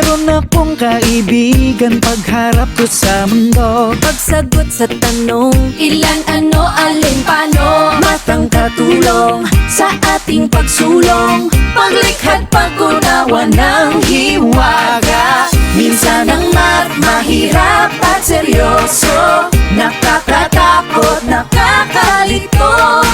Meron akong kaibigan pagharap ko sa mundo. Pagsagot sa tanong, ilan, ano, alin, paano, Matang katulong sa ating pagsulong, paglikha't pag-unawa ng hiwaga. Minsan ang math mahirap at seryoso, nakakatakot, nakakalito.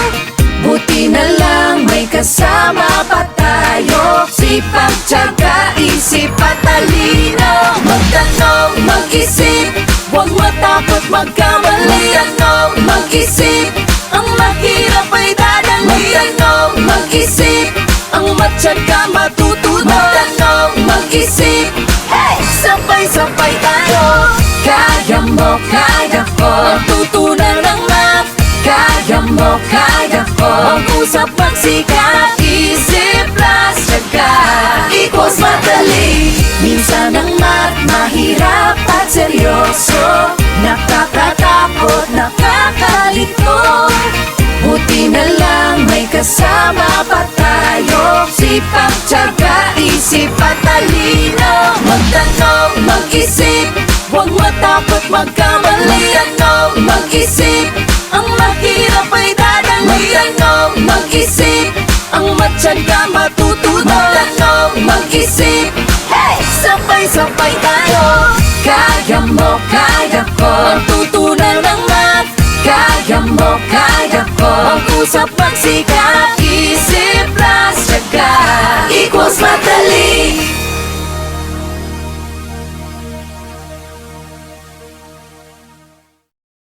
Buti na lang may kasama pa tayo, sipag, tiyaga, isip at talino. Magtanong, mag-isip, huwag matakot magkamali. Magtanong, mag-isip, ang mahirap ay dadali. Magtanong, mag-isip, ang matyaga matututo. Magtanong, mag-isip, hey! Sabay-sabay tayo. Kaya mo, kaya ko, tutunan ng math. Kaya mo, kaya ko, mag-usap, magsikap, isip plus tiyaga equals madali. Minsan ang math mahirap at seryoso, nakakatakot, nakakalito. Buti na lang may kasama pa tayo, sipag, tiyaga, isip at talino. Magtanong, mag-isip, huwag matakot magkamali. Magtanong, mag-isip, ang mahirap ay dadali. Magtanong, mag-isip, ang matyaga matututo. Magtanong, mag-isip, hey! Sabay-sabay tayo. Kaya mo, kaya ko, tutunan ng math. Kaya mo, kaya ko, mag-usap, magsikap, isip plus tiyaga equals madali.